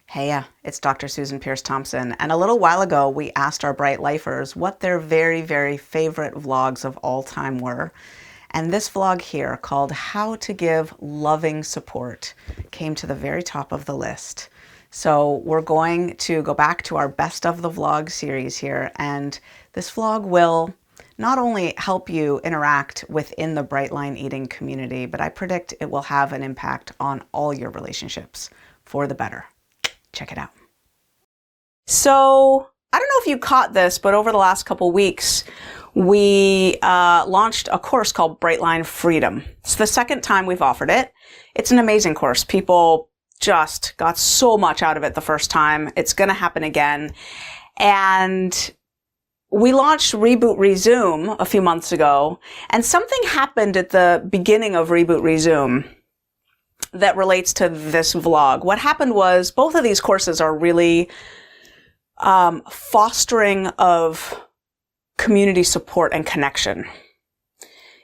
Hey, it's Dr. Susan Pierce Thompson, and a little while ago we asked our Bright Lifers what their very, very favorite vlogs of all time were. And this vlog here, called How to Give Loving Support, came to the very top of the list. So we're going to go back to our Best of the Vlog series here, and this vlog will not only help you interact within the Bright Line Eating community, but I predict it will have an impact on all your relationships for the better. Check it out. So I don't know if you caught this, but over the last couple weeks, we launched a course called Bright Line Freedom. It's the second time we've offered it. It's an amazing course. People just got so much out of it the first time. It's going to happen again. And we launched Reboot Resume a few months ago, and something happened at the beginning of Reboot Resume that relates to this vlog. What happened was both of these courses are really fostering of community support and connection.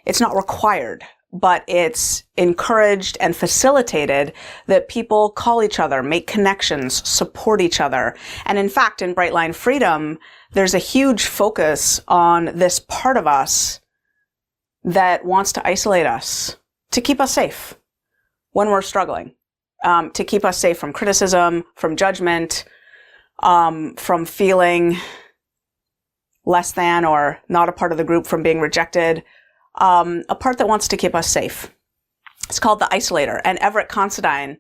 It's not required, but it's encouraged and facilitated that people call each other, make connections, support each other. And in fact, in Bright Line Freedom, there's a huge focus on this part of us that wants to isolate us, to keep us safe when we're struggling, to keep us safe from criticism, from judgment, from feeling less than or not a part of the group, from being rejected, a part that wants to keep us safe. It's called the isolator. And Everett Considine,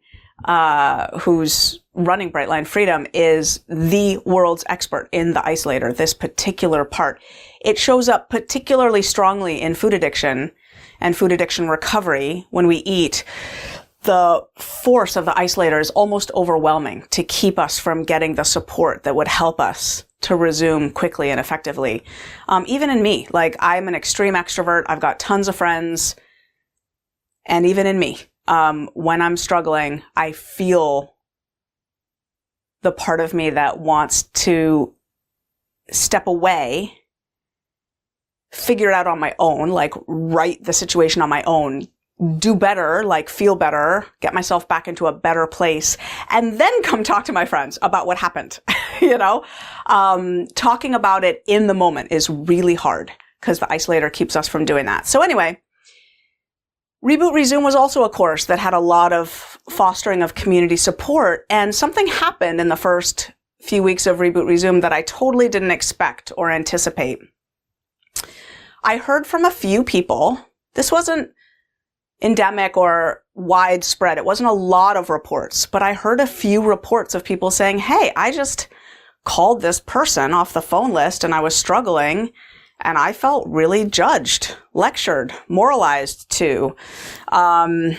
who's running Bright Line Freedom, is the world's expert in the isolator, this particular part. It shows up particularly strongly in food addiction and food addiction recovery when we eat. The force of the isolator is almost overwhelming to keep us from getting the support that would help us to resume quickly and effectively. Even in me, like, I'm an extreme extrovert. I've got tons of friends. And even in me, when I'm struggling, I feel the part of me that wants to step away, figure it out on my own, like write the situation on my own, do better, like feel better, get myself back into a better place, and then come talk to my friends about what happened. Talking about it in the moment is really hard because the isolator keeps us from doing that. So anyway, Reboot Resume was also a course that had a lot of fostering of community support, and something happened in the first few weeks of Reboot Resume that I totally didn't expect or anticipate. I heard from a few people. This wasn't endemic or widespread. It wasn't a lot of reports, but I heard a few reports of people saying, hey, I just called this person off the phone list and I was struggling and I felt really judged, lectured, moralized to. The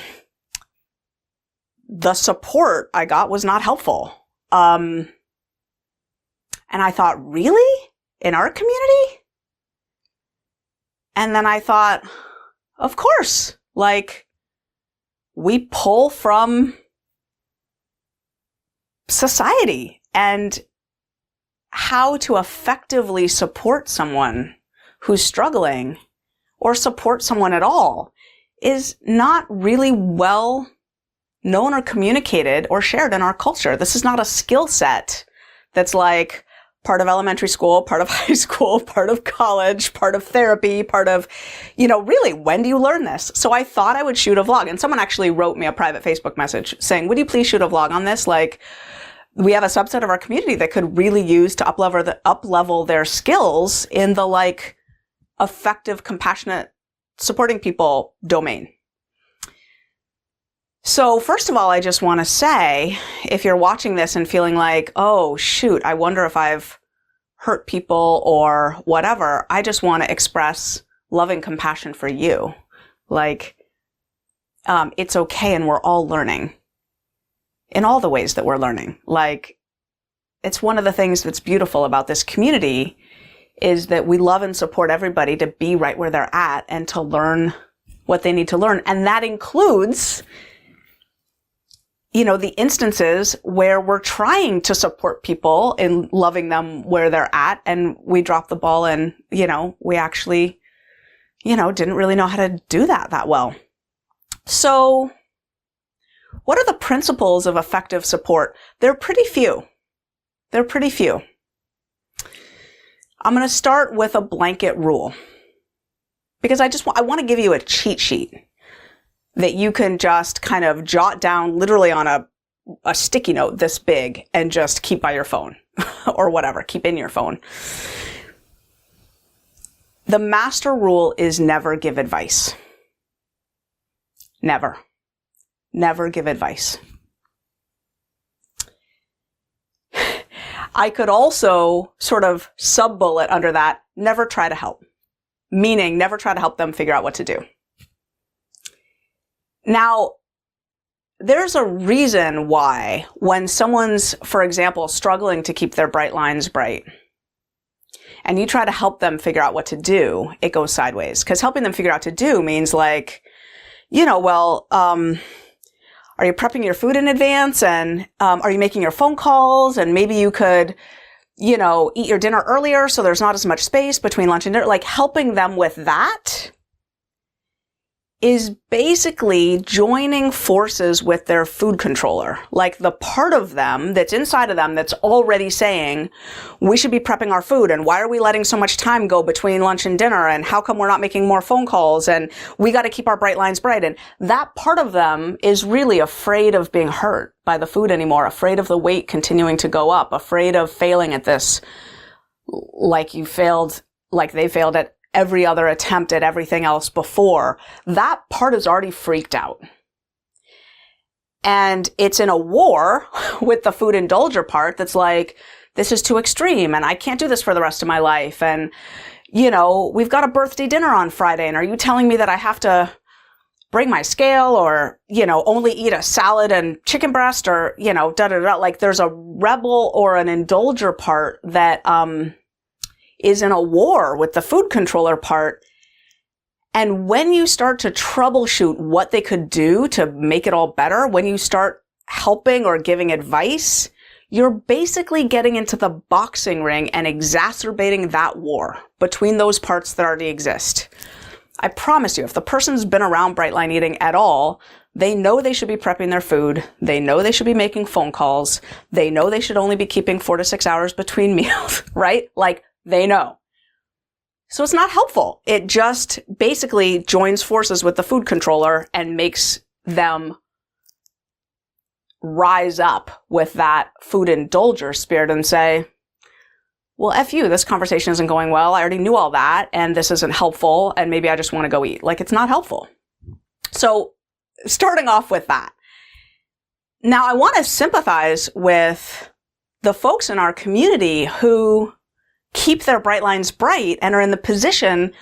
support I got was not helpful. And I thought, really? In our community? And then I thought, of course. Like, we pull from society, and how to effectively support someone who's struggling or support someone at all is not really well known or communicated or shared in our culture. This is not a skill set that's like part of elementary school, part of high school, part of college, part of therapy, part of, really, when do you learn this? So I thought I would shoot a vlog, and someone actually wrote me a private Facebook message saying, would you please shoot a vlog on this? Like, we have a subset of our community that could really use to up-level their skills in the effective, compassionate, supporting people domain. So first of all, I just want to say, if you're watching this and feeling like, oh, shoot, I wonder if I've hurt people or whatever, I just want to express loving compassion for you. It's okay, and we're all learning in all the ways that we're learning. It's one of the things that's beautiful about this community is that we love and support everybody to be right where they're at and to learn what they need to learn. And that includes the instances where we're trying to support people in loving them where they're at, and we drop the ball and, we actually, didn't really know how to do that well. So What are the principles of effective support? They're pretty few. They're pretty few. I'm going to start with a blanket rule because I want to give you a cheat sheet that you can just kind of jot down literally on a sticky note this big and just keep by your phone or whatever, keep in your phone. The master rule is never give advice. Never. Never give advice. I could also sort of sub-bullet under that, never try to help. Meaning, never try to help them figure out what to do. Now, there's a reason why when someone's, for example, struggling to keep their bright lines bright, and you try to help them figure out what to do, it goes sideways. Because helping them figure out to do means like, are you prepping your food in advance? And are you making your phone calls? And maybe you could, eat your dinner earlier so there's not as much space between lunch and dinner. Like helping them with that is basically joining forces with their food controller. Like the part of them that's inside of them that's already saying, we should be prepping our food, and why are we letting so much time go between lunch and dinner, and how come we're not making more phone calls, and we got to keep our bright lines bright. And that part of them is really afraid of being hurt by the food anymore, afraid of the weight continuing to go up, afraid of failing at this like they failed at every other attempt at everything else before. That part is already freaked out. And it's in a war with the food indulger part that's like, this is too extreme and I can't do this for the rest of my life. And, we've got a birthday dinner on Friday, and are you telling me that I have to bring my scale or, only eat a salad and chicken breast or, Like there's a rebel or an indulger part that, is in a war with the food controller part. And when you start to troubleshoot what they could do to make it all better, when you start helping or giving advice, you're basically getting into the boxing ring and exacerbating that war between those parts that already exist. I promise you, if the person's been around bright line eating at all, they know they should be prepping their food. They know they should be making phone calls. They know they should only be keeping 4 to 6 hours between meals, right? Like, they know. So it's not helpful. It just basically joins forces with the food controller and makes them rise up with that food indulger spirit and say, well, F you, this conversation isn't going well. I already knew all that, and this isn't helpful, and maybe I just want to go eat. Like, it's not helpful. So starting off with that. Now, I want to sympathize with the folks in our community who keep their bright lines bright and are in the position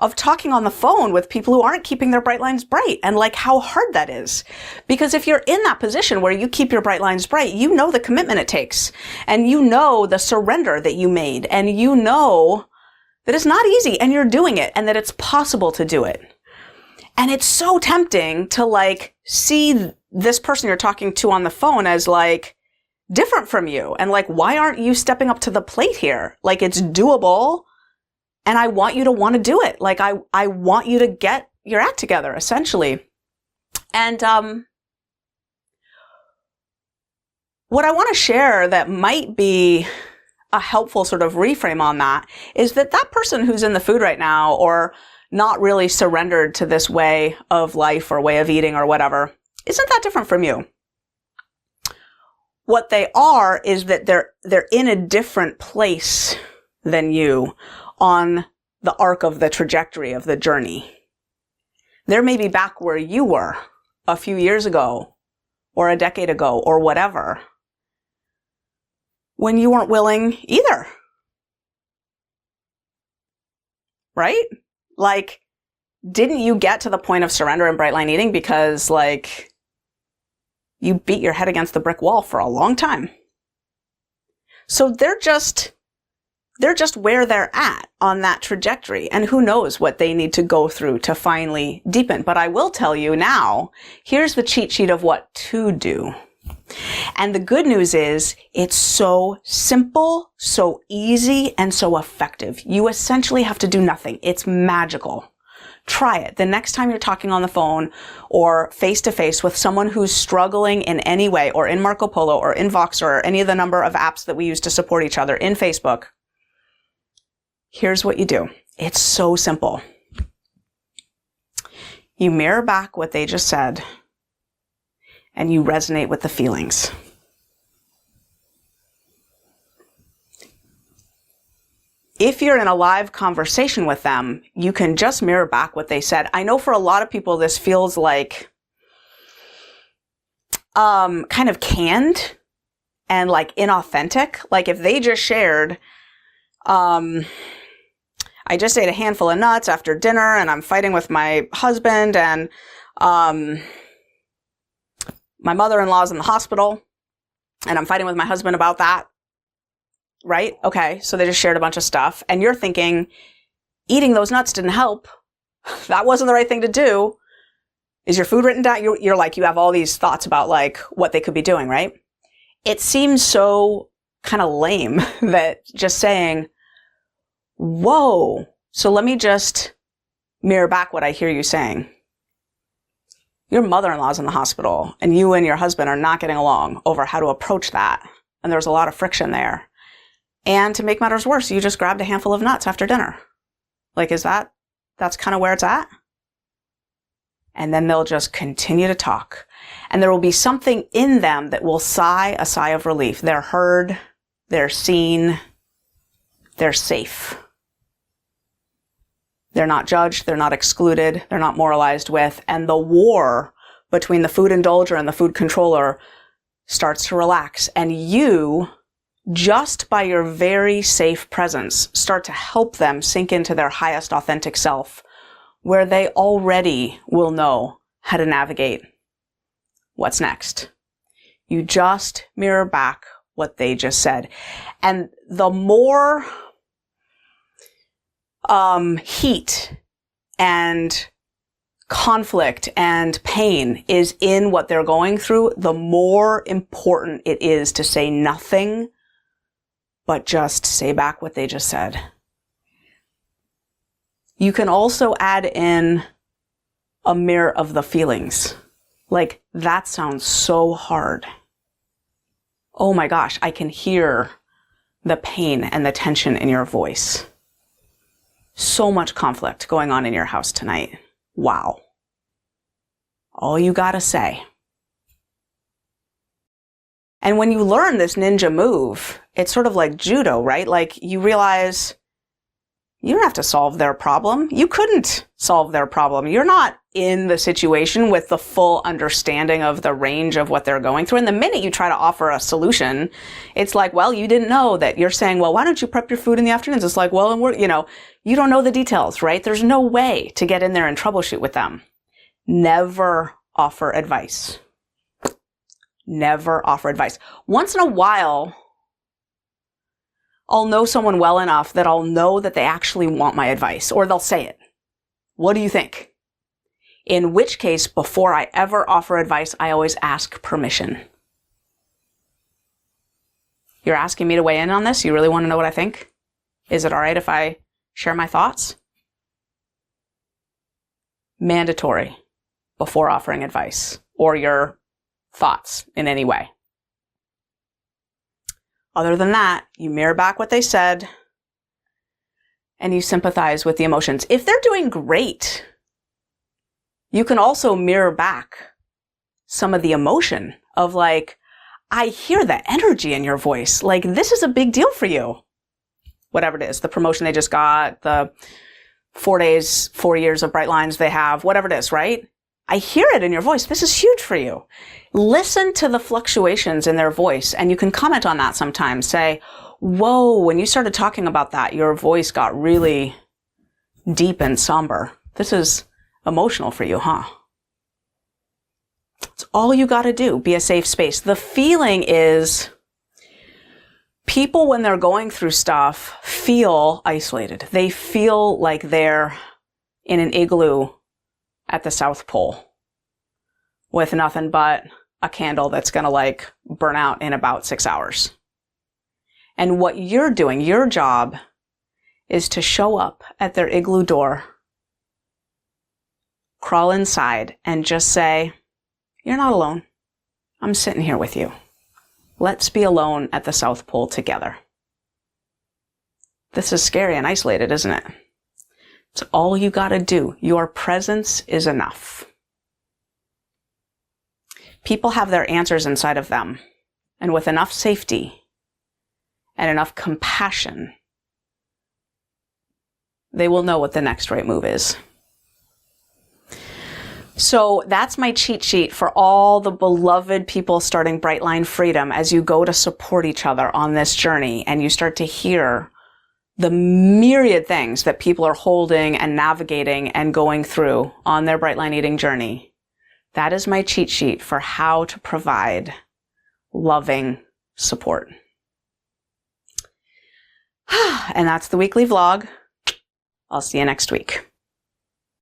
of talking on the phone with people who aren't keeping their bright lines bright, and like how hard that is. Because if you're in that position where you keep your bright lines bright, you know the commitment it takes, and you know the surrender that you made, and you know that it's not easy and you're doing it, and that it's possible to do it. And it's so tempting to like see this person you're talking to on the phone as like different from you. And like, why aren't you stepping up to the plate here? Like, it's doable. And I want you to want to do it. Like, I want you to get your act together, essentially. And what I want to share that might be a helpful sort of reframe on that is that that person who's in the food right now, or not really surrendered to this way of life or way of eating or whatever, isn't that different from you. What they are is that they're in a different place than you on the arc of the trajectory of the journey. They're maybe back where you were a few years ago or a decade ago or whatever, when you weren't willing either. Right? Like, didn't you get to the point of surrender and bright line eating because like you beat your head against the brick wall for a long time? So they're just where they're at on that trajectory, and who knows what they need to go through to finally deepen. But I will tell you now, here's the cheat sheet of what to do. And the good news is it's so simple, so easy, and so effective. You essentially have to do nothing. It's magical. Try it. The next time you're talking on the phone or face to face with someone who's struggling in any way, or in Marco Polo or in Voxer or any of the number of apps that we use to support each other, in Facebook, here's what you do. It's so simple. You mirror back what they just said, and you resonate with the feelings. If you're in a live conversation with them, you can just mirror back what they said. I know for a lot of people, this feels like kind of canned and like inauthentic. Like if they just shared, I just ate a handful of nuts after dinner and I'm fighting with my husband, and my mother-in-law's in the hospital and I'm fighting with my husband about that. Right? Okay. So they just shared a bunch of stuff and you're thinking eating those nuts didn't help. That wasn't the right thing to do. Is your food written down? You're like, you have all these thoughts about like what they could be doing, right? It seems so kind of lame that just saying, whoa, so let me just mirror back what I hear you saying. Your mother-in-law's in the hospital and you and your husband are not getting along over how to approach that. And there's a lot of friction there. And to make matters worse, you just grabbed a handful of nuts after dinner. Like, that's kind of where it's at? And then they'll just continue to talk. And there will be something in them that will sigh a sigh of relief. They're heard, they're seen, they're safe. They're not judged, they're not excluded, they're not moralized with. And the war between the food indulger and the food controller starts to relax. And you, just by your very safe presence, start to help them sink into their highest authentic self, where they already will know how to navigate what's next. You just mirror back what they just said. And the more heat and conflict and pain is in what they're going through, the more important it is to say nothing but just say back what they just said. You can also add in a mirror of the feelings. Like, that sounds so hard. Oh my gosh, I can hear the pain and the tension in your voice. So much conflict going on in your house tonight. Wow. All you gotta say. And when you learn this ninja move, it's sort of like judo, right? Like, you realize you don't have to solve their problem. You couldn't solve their problem. You're not in the situation with the full understanding of the range of what they're going through. And the minute you try to offer a solution, it's like, well, you didn't know that. You're saying, well, why don't you prep your food in the afternoons? It's like, well, and you don't know the details, right? There's no way to get in there and troubleshoot with them. Never offer advice. Never offer advice. Once in a while, I'll know someone well enough that I'll know that they actually want my advice, or they'll say it. What do you think? In which case, before I ever offer advice, I always ask permission. You're asking me to weigh in on this? You really want to know what I think? Is it all right if I share my thoughts? Mandatory before offering advice or your thoughts in any way. Other than that, you mirror back what they said and you sympathize with the emotions. If they're doing great, you can also mirror back some of the emotion of like, I hear the energy in your voice. Like, this is a big deal for you. Whatever it is, the promotion they just got, the 4 years of bright lines they have, whatever it is, right? I hear it in your voice. This is huge for you. Listen to the fluctuations in their voice, and you can comment on that sometimes. Say, whoa, when you started talking about that, your voice got really deep and somber. This is emotional for you, huh? It's all you got to do. Be a safe space. The feeling is people, when they're going through stuff, feel isolated. They feel like they're in an igloo at the South Pole with nothing but a candle that's going to like burn out in about 6 hours. And what you're doing, your job, is to show up at their igloo door crawl inside and just say, you're not alone. I'm sitting here with you. Let's be alone at the South Pole together. This is scary and isolated, isn't it? It's all you got to do. Your presence is enough. People have their answers inside of them. And with enough safety and enough compassion, they will know what the next right move is. So that's my cheat sheet for all the beloved people starting Brightline Freedom as you go to support each other on this journey and you start to hear the myriad things that people are holding and navigating and going through on their Brightline Eating journey. That is my cheat sheet for how to provide loving support. And that's the weekly vlog. I'll see you next week.